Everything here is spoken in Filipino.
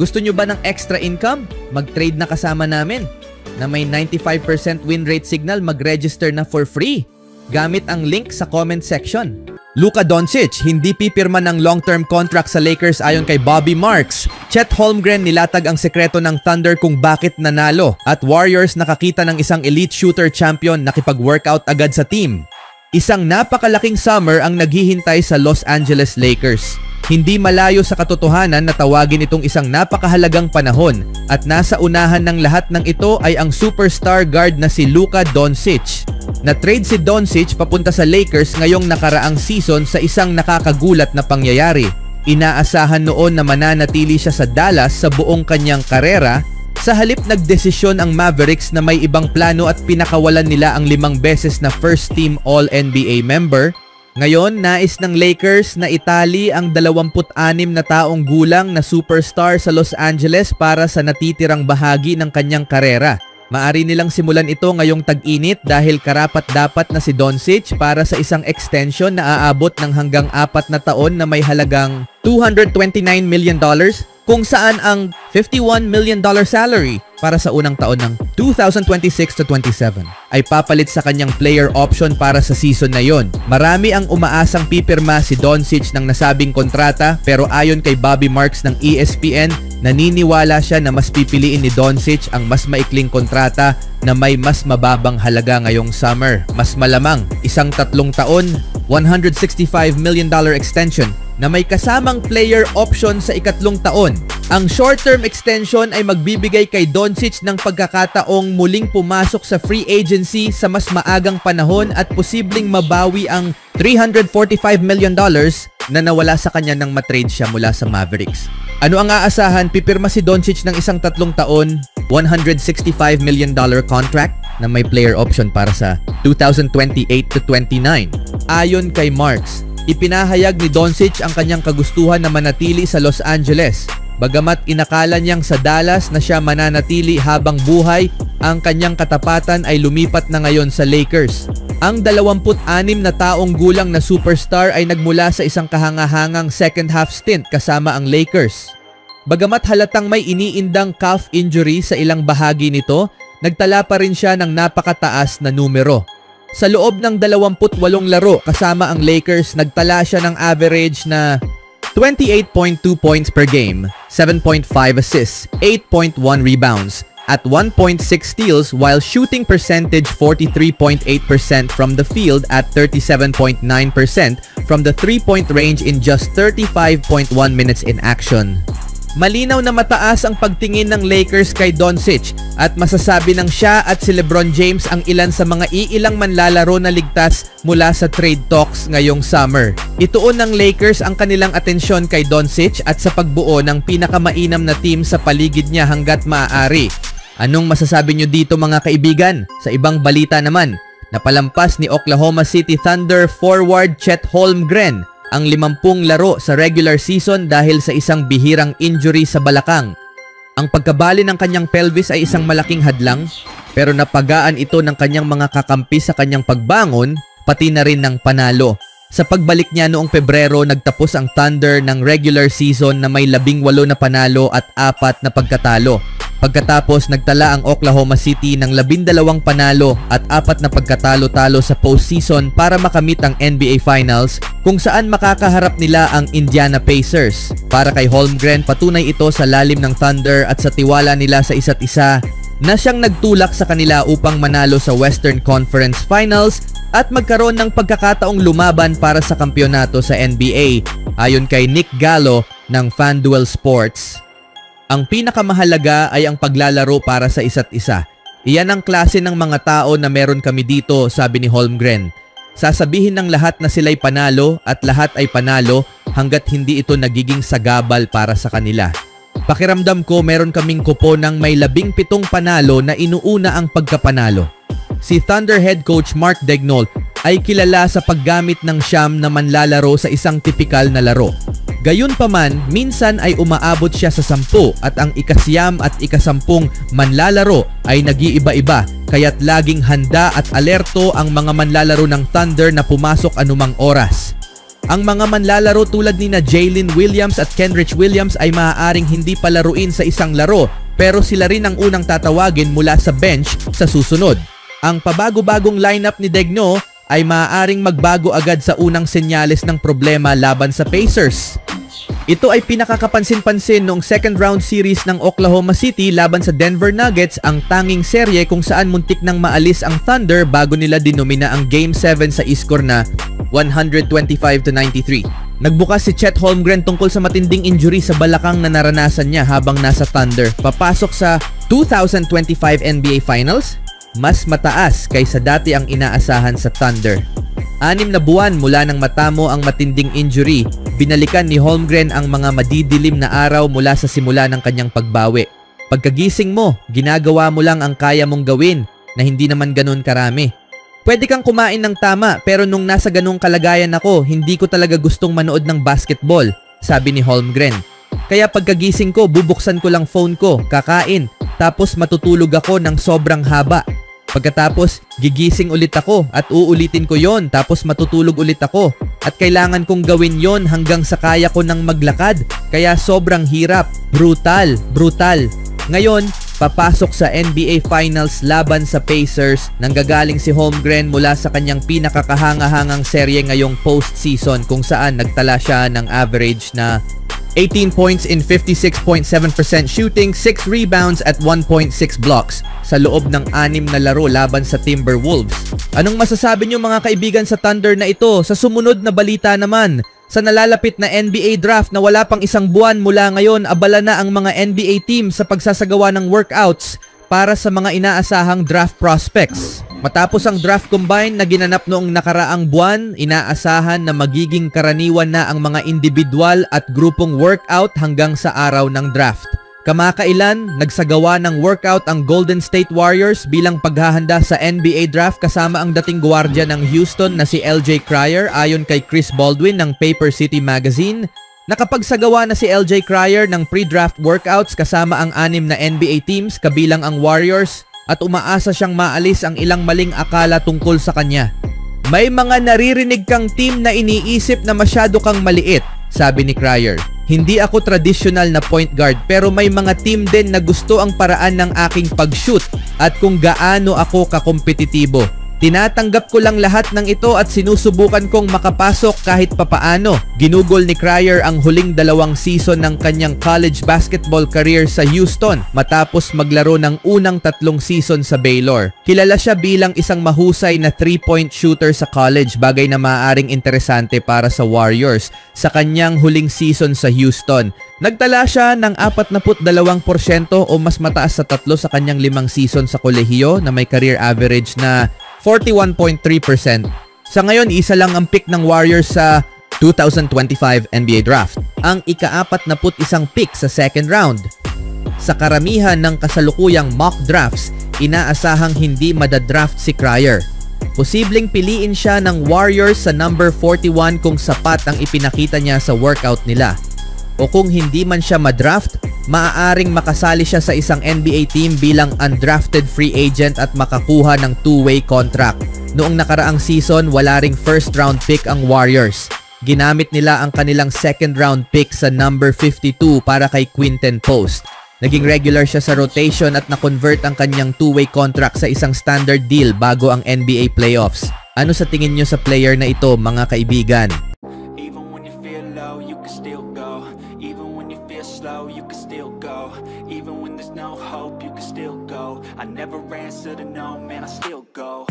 Gusto nyo ba ng extra income? Mag-trade na kasama namin. Na may 95% win rate signal, mag-register na for free. Gamit ang link sa comment section. Luka Doncic, hindi pipirma ng long-term contract sa Lakers ayon kay Bobby Marks. Chet Holmgren nilatag ang sekreto ng Thunder kung bakit nanalo. At Warriors nakakita ng isang elite shooter champion nakipag-workout agad sa team. Isang napakalaking summer ang naghihintay sa Los Angeles Lakers. Hindi malayo sa katotohanan na tawagin itong isang napakahalagang panahon at nasa unahan ng lahat ng ito ay ang superstar guard na si Luka Doncic. Na-trade si Doncic papunta sa Lakers ngayong nakaraang season sa isang nakakagulat na pangyayari. Inaasahan noon na mananatili siya sa Dallas sa buong kanyang karera. Sa halip nagdesisyon ang Mavericks na may ibang plano at pinakawalan nila ang 5 beses na first team All-NBA member. Ngayon, nais ng Lakers na itali ang 26 na taong gulang na superstar sa Los Angeles para sa natitirang bahagi ng kanyang karera. Maari nilang simulan ito ngayong tag-init dahil karapat-dapat na si Doncic para sa isang extension na aabot ng hanggang 4 na taon na may halagang $229 million kung saan ang $51 million salary para sa unang taon ng 2026-27 ay papalit sa kanyang player option para sa season na yon. Marami ang umaasang pipirma si Doncic ng nasabing kontrata pero ayon kay Bobby Marks ng ESPN, naniniwala siya na mas pipiliin ni Doncic ang mas maikling kontrata na may mas mababang halaga ngayong summer. Mas malamang, isang 3 taon, $165 million extension na may kasamang player option sa 2 taon. Ang short-term extension ay magbibigay kay Doncic ng pagkakataong muling pumasok sa free agency sa mas maagang panahon at posibleng mabawi ang $345 million na nawala sa kanya nang matrade siya mula sa Mavericks. Ano ang aasahan? Pipirma si Doncic ng isang 3 taon, $165 million contract na may player option para sa 2028-29. Ayon kay Marks, ipinahayag ni Doncic ang kanyang kagustuhan na manatili sa Los Angeles. Bagamat inakala niyang sa Dallas na siya mananatili habang buhay, ang kanyang katapatan ay lumipat na ngayon sa Lakers. Ang 26 na taong gulang na superstar ay nagmula sa isang kahangahangang second half stint kasama ang Lakers. Bagamat halatang may iniindang calf injury sa ilang bahagi nito, nagtala pa rin siya ng napakataas na numero. Sa loob ng 28 laro kasama ang Lakers, nagtala siya ng average na 28.2 points per game, 7.5 assists, 8.1 rebounds, at 1.6 steals while shooting percentage 43.8% from the field at 37.9% from the 3-point range in just 35.1 minutes in action. Malinaw na mataas ang pagtingin ng Lakers kay Doncic at masasabi ng siya at si LeBron James ang ilan sa mga iilang manlalaro na ligtas mula sa trade talks ngayong summer. Ituon ng Lakers ang kanilang atensyon kay Doncic at sa pagbuo ng pinakamainam na team sa paligid niya hanggat maaari. Anong masasabi nyo dito mga kaibigan? Sa ibang balita naman, napalampas ni Oklahoma City Thunder forward Chet Holmgren ang 50 laro sa regular season dahil sa isang bihirang injury sa balakang. Ang pagkabali ng kanyang pelvis ay isang malaking hadlang, pero napagaan ito ng kanyang mga kakampi sa kanyang pagbangon, pati na rin ng panalo. Sa pagbalik niya noong Pebrero, nagtapos ang Thunder ng regular season na may 18 na panalo at 4 na pagkatalo. Pagkatapos, nagtala ang Oklahoma City ng 12 panalo at 4 na pagkatalo-talo sa postseason para makamit ang NBA Finals kung saan makakaharap nila ang Indiana Pacers. Para kay Holmgren, patunay ito sa lalim ng Thunder at sa tiwala nila sa isa't isa na siyang nagtulak sa kanila upang manalo sa Western Conference Finals at magkaroon ng pagkakataong lumaban para sa kampyonato sa NBA. Ayon kay Nick Gallo ng FanDuel Sports, ang pinakamahalaga ay ang paglalaro para sa isa't isa. Iyan ang klase ng mga tao na meron kami dito, sabi ni Holmgren. Sasabihin ng lahat na sila'y panalo at lahat ay panalo hanggat hindi ito nagiging sagabal para sa kanila. Pakiramdam ko meron kaming kupon ng may 17 panalo na inuuna ang pagkapanalo. Si Thunder head coach Mark Daigneault ay kilala sa paggamit ng siyam na manlalaro sa isang tipikal na laro. Gayunpaman, minsan ay umaabot siya sa 10 at ang ika-9 at ika-10 manlalaro ay nag-iiba-iba, kaya't laging handa at alerto ang mga manlalaro ng Thunder na pumasok anumang oras. Ang mga manlalaro tulad ni na Jalen Williams at Kenrich Williams ay maaaring hindi palaruin sa isang laro, pero sila rin ang unang tatawagin mula sa bench sa susunod. Ang pabago-bagong lineup ni Daigneault ay maaaring magbago agad sa unang senyales ng problema laban sa Pacers. Ito ay pinakakapansin-pansin noong second round series ng Oklahoma City laban sa Denver Nuggets, ang tanging serye kung saan muntik nang maalis ang Thunder bago nila dinomina ang Game 7 sa score na 125-93. Nagbukas si Chet Holmgren tungkol sa matinding injury sa balakang na naranasan niya habang nasa Thunder. Papasok sa 2025 NBA Finals, mas mataas kaysa dati ang inaasahan sa Thunder. 6 na buwan mula nang matamo ang matinding injury, binalikan ni Holmgren ang mga madidilim na araw mula sa simula ng kanyang pagbawi. Pagkagising mo, ginagawa mo lang ang kaya mong gawin na hindi naman ganun karami. Pwede kang kumain ng tama, pero nung nasa ganung kalagayan ako, hindi ko talaga gustong manood ng basketball, sabi ni Holmgren. Kaya pagkagising ko, bubuksan ko lang phone ko, kakain, tapos matutulog ako ng sobrang haba. Pagkatapos, gigising ulit ako at uulitin ko yon, tapos matutulog ulit ako. At kailangan kong gawin yon hanggang sa kaya ko nang maglakad, kaya sobrang hirap. Brutal. Ngayon, papasok sa NBA Finals laban sa Pacers, nanggagaling si Holmgren mula sa kanyang pinakakahanga-hangang serye ngayong postseason kung saan nagtala siya ng average na 18 points in 56.7% shooting, 6 rebounds at 1.6 blocks sa loob ng 6 na laro laban sa Timberwolves. Anong masasabi niyo mga kaibigan sa Thunder na ito? Sa sumunod na balita naman, sa nalalapit na NBA draft na wala pang isang buwan mula ngayon, abala na ang mga NBA team sa pagsasagawa ng workouts para sa mga inaasahang draft prospects. Matapos ang draft combine na ginanap noong nakaraang buwan, inaasahan na magiging karaniwan na ang mga individual at grupong workout hanggang sa araw ng draft. Kamakailan, nagsagawa ng workout ang Golden State Warriors bilang paghahanda sa NBA draft kasama ang dating gwardiya ng Houston na si LJ Cryer ayon kay Chris Baldwin ng Paper City Magazine. Nakapagsagawa na si LJ Cryer ng pre-draft workouts kasama ang 6 na NBA teams kabilang ang Warriors, at umaasa siyang maalis ang ilang maling akala tungkol sa kanya. May mga naririnig kang team na iniisip na masyado kang maliit, sabi ni Cryer. Hindi ako traditional na point guard, pero may mga team din na gusto ang paraan ng aking pag-shoot at kung gaano ako kakompetitibo. Tinatanggap ko lang lahat ng ito at sinusubukan kong makapasok kahit papaano. Ginugol ni Cryer ang huling 2 season ng kanyang college basketball career sa Houston matapos maglaro ng unang 3 season sa Baylor. Kilala siya bilang isang mahusay na 3-point shooter sa college, bagay na maaaring interesante para sa Warriors. Sa kanyang huling season sa Houston, nagtala siya ng 42% o mas mataas sa 3 sa kanyang 5 season sa kolehiyo na may career average na 41.3%. Sa ngayon, isa lang ang pick ng Warriors sa 2025 NBA Draft, ang ika-41 pick sa second round. Sa karamihan ng kasalukuyang mock drafts, inaasahang hindi madadraft si Cryer. Posibleng piliin siya ng Warriors sa number 41 kung sapat ang ipinakita niya sa workout nila. O kung hindi man siya madraft, maaaring makasali siya sa isang NBA team bilang undrafted free agent at makakuha ng 2-way contract. Noong nakaraang season, wala ring first round pick ang Warriors. Ginamit nila ang kanilang second round pick sa number 52 para kay Quinten Post. Naging regular siya sa rotation at na-convert ang kanyang 2-way contract sa isang standard deal bago ang NBA playoffs. Ano sa tingin nyo sa player na ito, mga kaibigan? I never answer to no, man, I still go.